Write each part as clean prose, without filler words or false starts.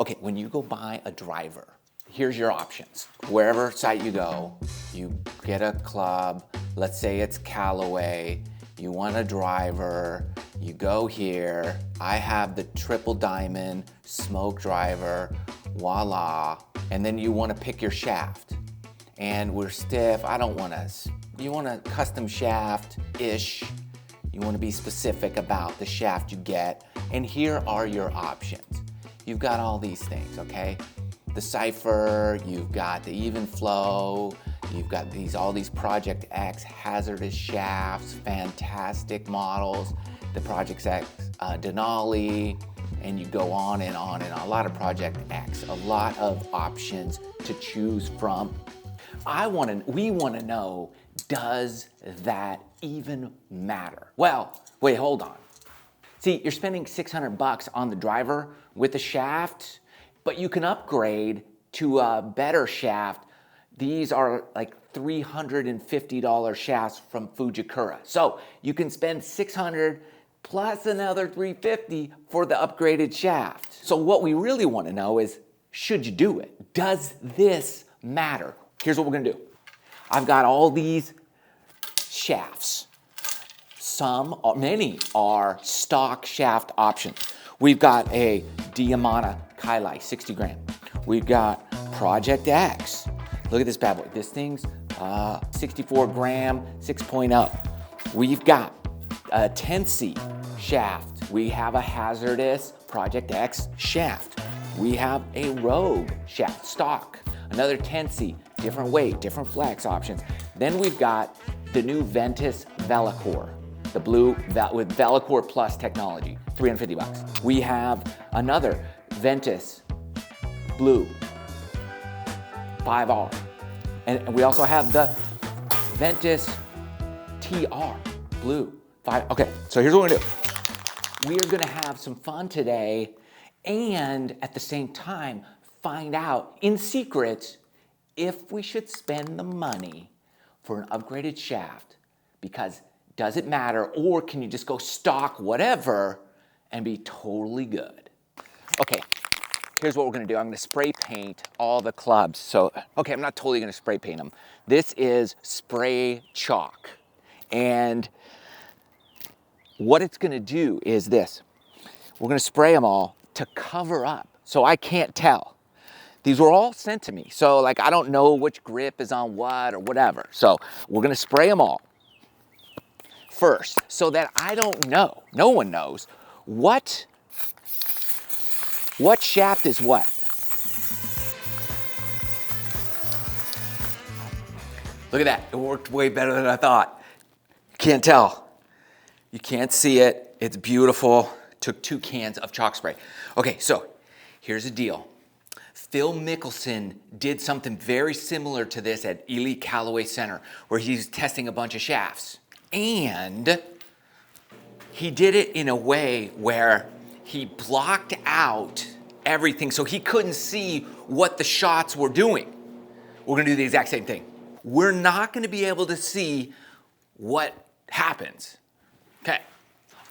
Okay, when you go buy a driver, here's your options. Wherever site you go, you get a club, let's say it's Callaway, you want a driver, you go here, I have the triple diamond smoke driver, voila, and then you want to pick your shaft. And we're stiff, I don't want to, you want a custom shaft-ish, you want to be specific about the shaft you get, and here are your options. You've got all these things, okay? The Cypher, you've got the even flow, you've got all these Project X hazardous shafts, fantastic models, the Project X Denali, and you go on and on and on. A lot of Project X, a lot of options to choose from. We want to know, does that even matter? Well, wait, hold on. See, you're spending $600 on the driver with the shaft, but you can upgrade to a better shaft. These are like $350 shafts from Fujikura. So you can spend $600 plus another $350 for the upgraded shaft. So what we really want to know is, should you do it? Does this matter? Here's what we're gonna do. I've got all these shafts. Many are stock shaft options. We've got a Diamana Kailai, 60 gram. We've got Project X. Look at this bad boy. This thing's 64 gram, 6.0. We've got a Tensi shaft. We have a hazardous Project X shaft. We have a Rogue shaft, stock. Another Tensi, different weight, different flex options. Then we've got the new Ventus Velocore, the blue with Velocore Plus technology, $350. We have another Ventus Blue 5R. And we also have the Ventus TR Blue 5. Okay, so here's what we're gonna do. We are gonna have some fun today and at the same time find out in secret if we should spend the money for an upgraded shaft, because does it matter, or can you just go stock whatever and be totally good? Okay, here's what we're gonna do. I'm gonna spray paint all the clubs. So, okay, I'm not totally gonna spray paint them. This is spray chalk. And what it's gonna do is this. We're gonna spray them all to cover up so I can't tell. These were all sent to me. So like, I don't know which grip is on what or whatever. So we're gonna spray them all first so that I don't know, no one knows what shaft is what. Look at that, it worked way better than I thought. Can't tell, you can't see it, it's beautiful. Took 2 cans of chalk spray. Okay, so here's the deal. Phil Mickelson did something very similar to this at Elite Callaway Center, where he's testing a bunch of shafts. And he did it in a way where he blocked out everything so he couldn't see what the shots were doing. We're gonna do the exact same thing. We're not gonna be able to see what happens. Okay,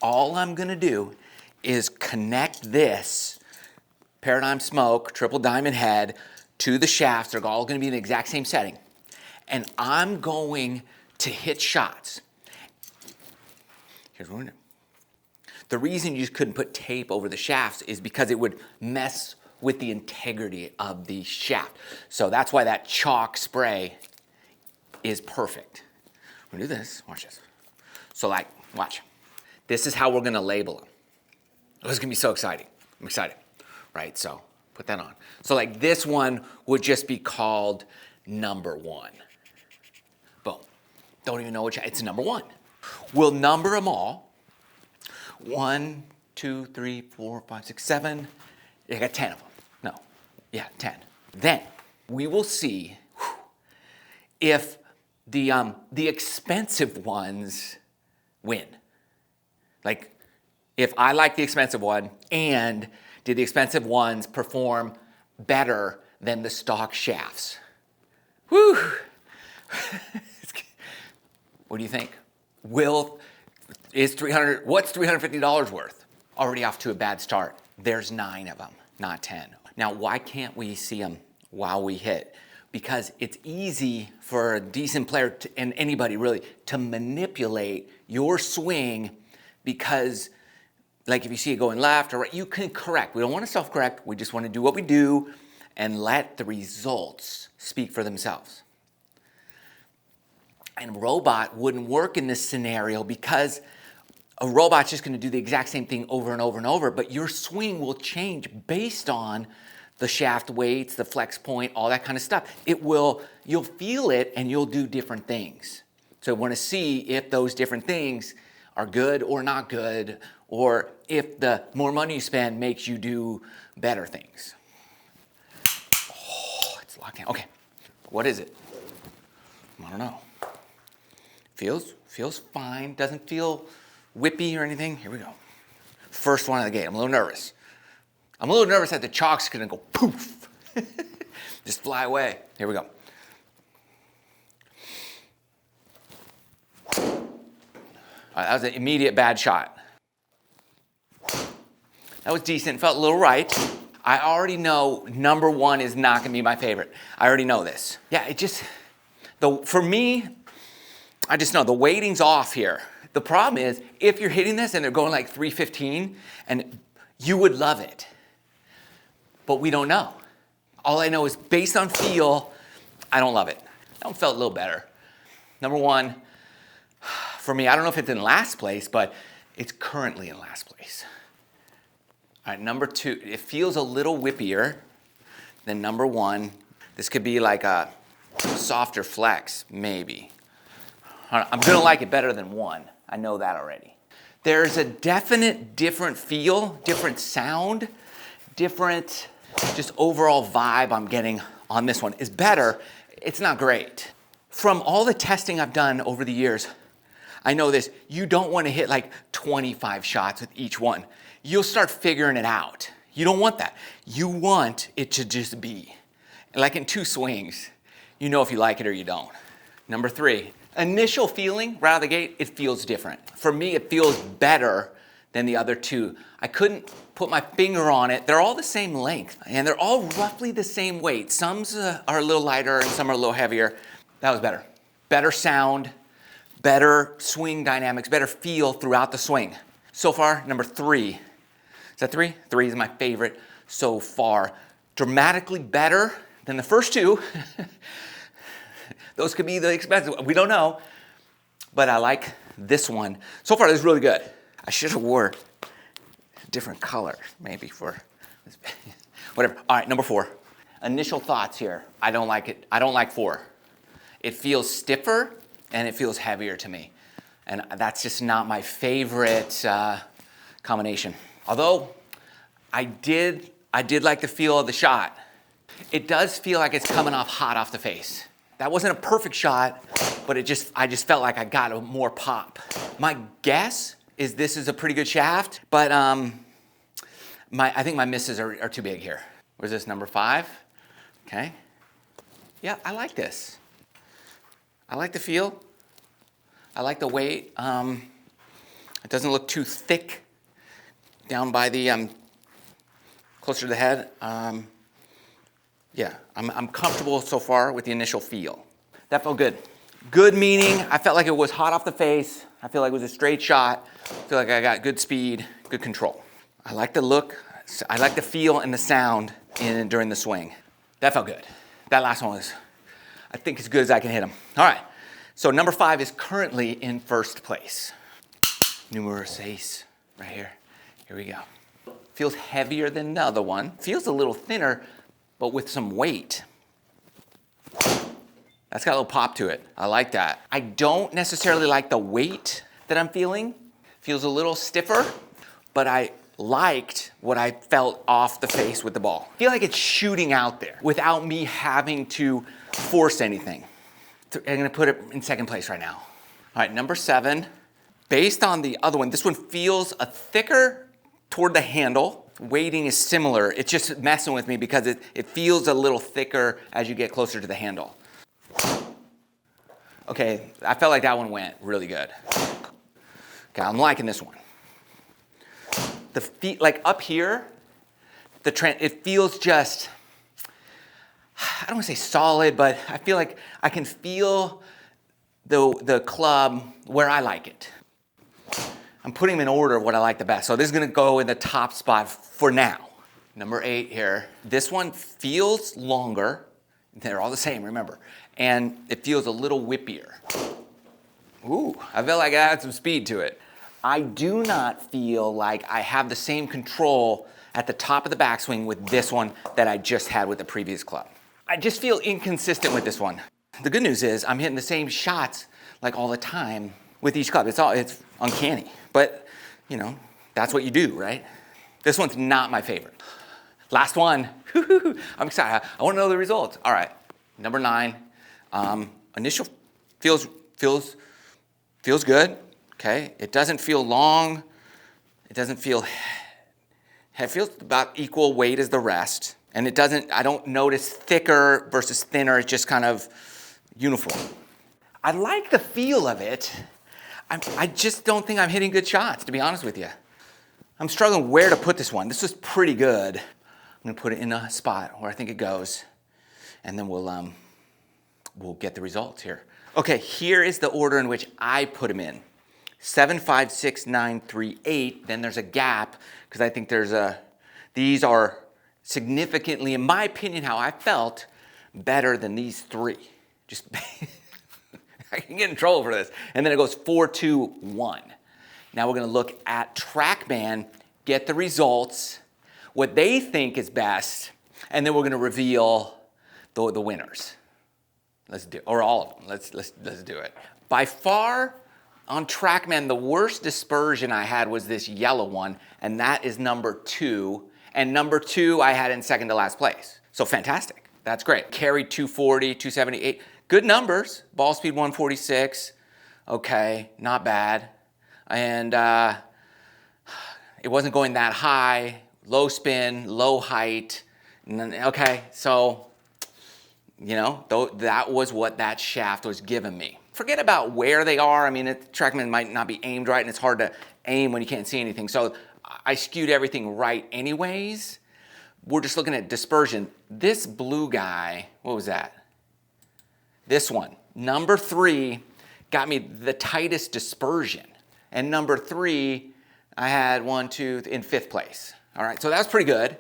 all I'm gonna do is connect this Paradigm Smoke triple diamond head to the shafts. They're all gonna be in the exact same setting. And I'm going to hit shots. Here's what we're gonna do. The reason you couldn't put tape over the shafts is because it would mess with the integrity of the shaft. So that's why that chalk spray is perfect. We're gonna do this, watch this. So like, watch. This is how we're gonna label them. Oh, this is gonna be so exciting. I'm excited, right? So put that on. So like this one would just be called number 1. Boom. Don't even know which, it's number 1. We'll number them all. 1, 2, 3, 4, 5, 6, 7. I got 10 of them. No, yeah, 10. Then we will see if the expensive ones win. Like, if I like the expensive one, and did the expensive ones perform better than the stock shafts? Whew. What do you think? What's $350 worth? Already off to a bad start. There's 9 of them, not 10. Now, why can't we see them while we hit? Because it's easy for a decent player, and anybody really, to manipulate your swing because, like if you see it going left or right, you can correct. We don't want to self-correct. We just want to do what we do and let the results speak for themselves. And robot wouldn't work in this scenario because a robot's just going to do the exact same thing over and over and over, but your swing will change based on the shaft weights, the flex point, all that kind of stuff. You'll feel it and you'll do different things. So I want to see if those different things are good or not good, or if the more money you spend makes you do better things. Oh, it's locked in. Okay, what is it? I don't know. Feels fine, doesn't feel whippy or anything. Here we go. First one of the game. I'm a little nervous. I'm a little nervous that the chalk's gonna go poof. Just fly away. Here we go. All right, that was an immediate bad shot. That was decent, felt a little right. I already know number one is not gonna be my favorite. I already know this. Yeah, for me, I just know the weighting's off here. The problem is, if you're hitting this and they're going like 315, and you would love it, but we don't know. All I know is based on feel, I don't love it. That one felt a little better. Number one, for me, I don't know if it's in last place, but it's currently in last place. All right, number two, it feels a little whippier than number one. This could be like a softer flex, maybe. I'm gonna like it better than one. I know that already. There's a definite different feel, different sound, different just overall vibe I'm getting on this one. Is better, it's not great. From all the testing I've done over the years, I know this, you don't want to hit like 25 shots with each one. You'll start figuring it out. You don't want that. You want it to just be. Like in 2 swings, you know if you like it or you don't. Number 3, initial feeling right out of the gate, it feels different. For me, it feels better than the other 2. I couldn't put my finger on it. They're all the same length, and they're all roughly the same weight. Some are a little lighter and some are a little heavier. That was better. Better sound, better swing dynamics, better feel throughout the swing. So far, number 3. Is that 3? 3 is my favorite so far. Dramatically better than the first 2. Those could be the expensive. We don't know. But I like this one. So far, this is really good. I should have wore a different color, maybe for this. Whatever. All right, number 4. Initial thoughts here. I don't like it. I don't like 4. It feels stiffer and it feels heavier to me. And that's just not my favorite combination. Although I did like the feel of the shot. It does feel like it's coming off hot off the face. That wasn't a perfect shot, but I just felt like I got a more pop. My guess is this is a pretty good shaft, but I think my misses are too big here. Where's this, number 5? Okay. Yeah, I like this. I like the feel. I like the weight. It doesn't look too thick down by the, closer to the head. Yeah, I'm comfortable so far with the initial feel. That felt good. Good meaning, I felt like it was hot off the face. I feel like it was a straight shot. I feel like I got good speed, good control. I like the look. I like the feel and the sound during the swing. That felt good. That last one was, I think, as good as I can hit them. All right, so number 5 is currently in first place. Numero 6, right here. Here we go. Feels heavier than the other one. Feels a little thinner, but with some weight. That's got a little pop to it. I like that. I don't necessarily like the weight that I'm feeling. Feels a little stiffer, but I liked what I felt off the face with the ball. I feel like it's shooting out there without me having to force anything. I'm gonna put it in second place right now. All right, number 7. Based on the other one, this one feels a thicker toward the handle. Weighting is similar. It's just messing with me because it feels a little thicker as you get closer to the handle. Okay, I felt like that one went really good. Okay, I'm liking this one. The feet, like up here, it feels just, I don't want to say solid, but I feel like I can feel the club where I like it. I'm putting them in order of what I like the best. So this is gonna go in the top spot for now. Number 8 here. This one feels longer. They're all the same, remember. And it feels a little whippier. Ooh, I feel like I had some speed to it. I do not feel like I have the same control at the top of the backswing with this one that I just had with the previous club. I just feel inconsistent with this one. The good news is I'm hitting the same shots like all the time with each club. It's uncanny, but you know, that's what you do, right? This one's not my favorite. Last one. I'm excited. I want to know the results. All right, number 9. Initial feels good. Okay, it doesn't feel long. It doesn't feel. It feels about equal weight as the rest, and it doesn't. I don't notice thicker versus thinner. It's just kind of uniform. I like the feel of it. I just don't think I'm hitting good shots, to be honest with you. I'm struggling where to put this one. This was pretty good. I'm gonna put it in a spot where I think it goes, and then we'll get the results here. Okay, here is the order in which I put them in. 7, 5, 6, 9, 3, 8. Then there's a gap because I think these are significantly, in my opinion, how I felt, better than these 3. Just I can get in trouble for this. And then it goes 4, 2, 1. Now we're gonna look at TrackMan, get the results, what they think is best, and then we're gonna reveal the winners. Let's do, or all of them. Let's do it. By far, on TrackMan, the worst dispersion I had was this yellow one, and that is number 2. And number 2 I had in second to last place. So fantastic. That's great. Carry 240, 278. Good numbers. Ball speed 146. Okay, not bad. And it wasn't going that high. Low spin, low height. Okay, so, you know, that was what that shaft was giving me. Forget about where they are. I mean, TrackMan might not be aimed right, and it's hard to aim when you can't see anything. So I skewed everything right anyways. We're just looking at dispersion. This blue guy, what was that? This one, number 3, got me the tightest dispersion. And number 3, I had 1, 2, in 5th place. All right, so that's pretty good.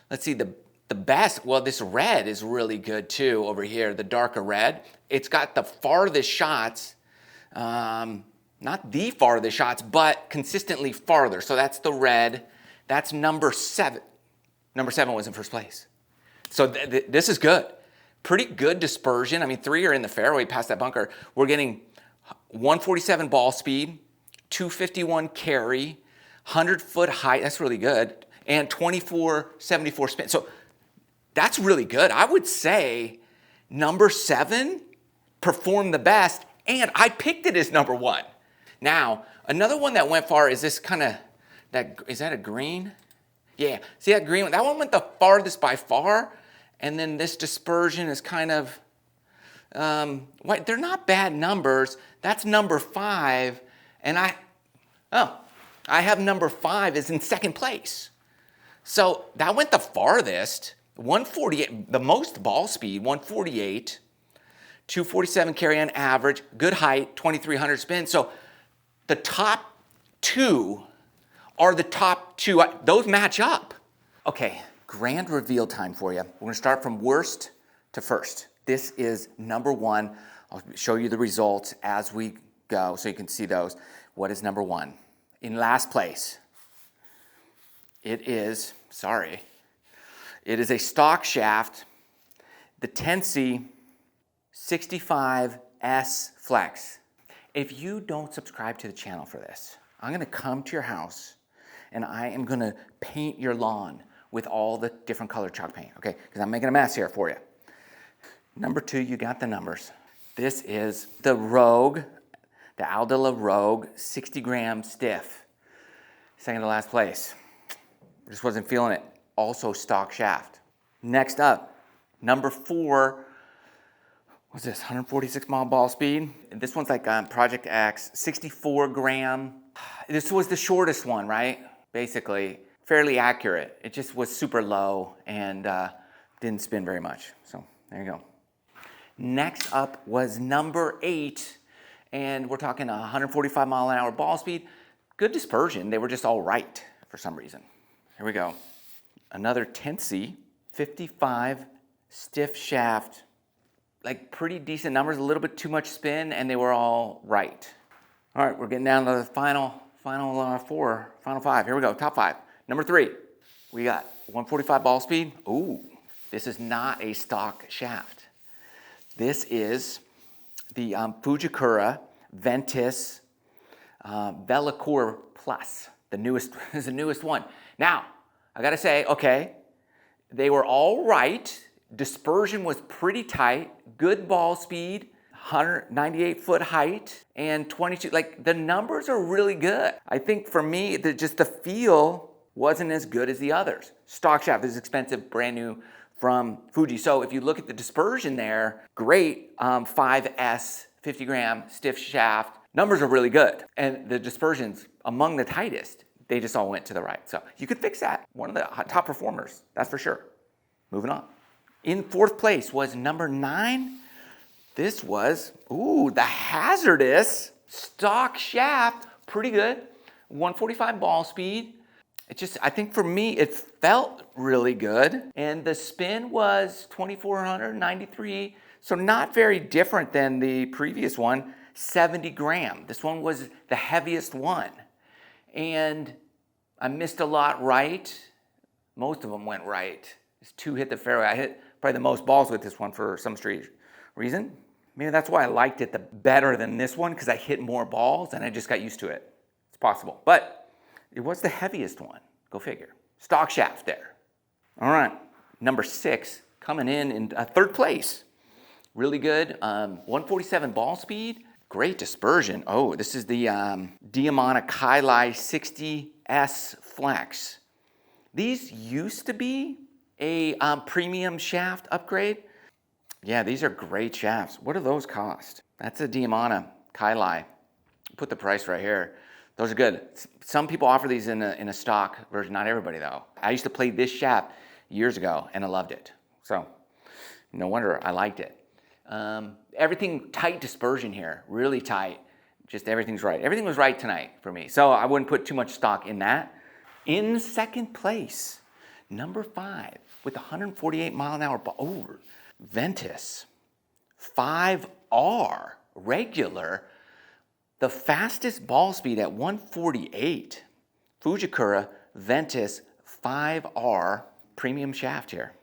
Let's see, the best, well, this red is really good too over here, the darker red. It's got the farthest shots, not the farthest shots, but consistently farther. So that's the red. That's number 7. Number 7 was in 1st place. So this is good. Pretty good dispersion. I mean, 3 are in the fairway past that bunker. We're getting 147 ball speed, 251 carry, 100-foot height. That's really good. And 2474 spin. So that's really good. I would say number 7 performed the best, and I picked it as number 1. Now, another one that went far is this kind of, is that a green? Yeah, see that green one? That one went the farthest by far, and then this dispersion is kind of, they're not bad numbers. That's number 5, and I have number 5 is in 2nd place. So that went the farthest, 148, the most ball speed, 148, 247 carry on average, good height, 2300 spin. So the top 2 are the top 2, those match up. Okay, grand reveal time for you. We're gonna start from worst to first. This is number 1. I'll show you the results as we go so you can see those. What is number 1? In last place, it is a stock shaft, the Tensi 65S Flex. If you don't subscribe to the channel for this, I'm gonna come to your house and I am gonna paint your lawn with all the different colored chalk paint, okay? Because I'm making a mess here for you. Number 2, you got the numbers. This is the Rogue, the Aldila Rogue 60-gram stiff. Second to last place. Just wasn't feeling it. Also stock shaft. Next up, number 4, what's this, 146 mile ball speed? This one's like Project X, 64 gram. This was the shortest one, right? Basically, fairly accurate. It just was super low and didn't spin very much. So there you go. Next up was number 8, and we're talking 145 mile an hour ball speed. Good dispersion. They were just all right for some reason. Here we go. Another Tennessee 55 stiff shaft. Like pretty decent numbers, a little bit too much spin, and they were all right. All right, we're getting down to the final 5. Here we go, top 5. Number 3, we got 145 ball speed. Ooh, this is not a stock shaft. This is the Fujikura Ventus Velocore Plus. The newest is the newest one. Now, I gotta say, okay, they were all right. Dispersion was pretty tight, good ball speed, 198 foot height, and 22, like the numbers are really good. I think for me, just the feel wasn't as good as the others. Stock shaft is expensive, brand new from Fuji. So if you look at the dispersion there, great 5S, 50 gram stiff shaft. Numbers are really good. And the dispersion's among the tightest. They just all went to the right. So you could fix that. One of the top performers, that's for sure. Moving on. In 4th place was number 9. This was, the hazardous stock shaft. Pretty good. 145 ball speed. I think for me, it felt really good. And the spin was 2,493. So not very different than the previous one, 70 gram. This one was the heaviest one. And I missed a lot right. Most of them went right. Just 2 hit the fairway. I hit probably the most balls with this one for some strange reason. Maybe that's why I liked it better than this one, because I hit more balls and I just got used to it. It's possible. But it was the heaviest one. Go figure. Stock shaft there. All right. Number 6 coming in 3rd place. Really good. 147 ball speed. Great dispersion. Oh, this is the Diamana Kailai 60S Flex. These used to be a premium shaft upgrade. Yeah, these are great shafts. What do those cost? That's a Diamana Kailai. Put the price right here. Those are good. Some people offer these in a stock version, not everybody though. I used to play this shaft years ago and I loved it. So no wonder I liked it. Everything tight dispersion here, really tight. Just everything's right. Everything was right tonight for me. So I wouldn't put too much stock in that. In 2nd place, number 5 with 148 mile an hour ball. Ventus 5R regular, the fastest ball speed at 148. Fujikura Ventus 5R premium shaft here.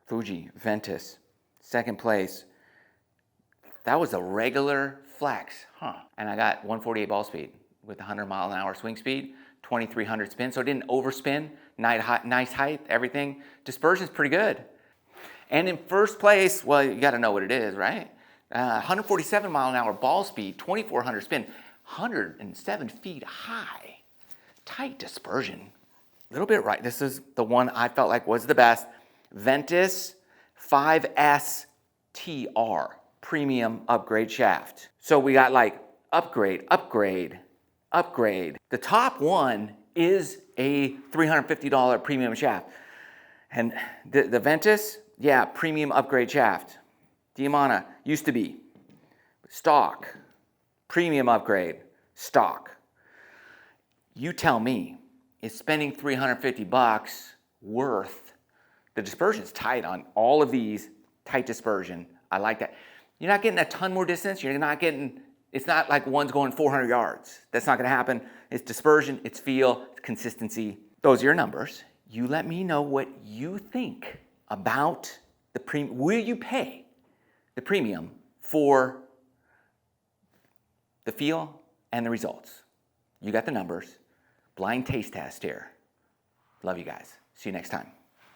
Fuji Ventus, 2nd place. That was a regular flex, And I got 148 ball speed with 100 mile an hour swing speed, 2,300 spin, so it didn't overspin. Nice height, everything. Dispersion's pretty good. And in 1st place, well, you got to know what it is, right? 147 mile an hour ball speed, 2,400 spin, 107 feet high. Tight dispersion. A little bit right. This is the one I felt like was the best. Ventus 5S TR premium upgrade shaft. So we got like upgrade. The top one is a $350 premium shaft. And the Ventus, yeah, premium upgrade shaft. Diamana used to be stock, premium upgrade, stock. You tell me, is spending $350 worth? The dispersion's tight on all of these, tight dispersion. I like that. You're not getting a ton more distance. You're not getting, it's not like one's going 400 yards. That's not gonna happen. It's dispersion, it's feel, it's consistency. Those are your numbers. You let me know what you think about the premium. Will you pay the premium for the feel and the results? You got the numbers. Blind taste test here. Love you guys. See you next time.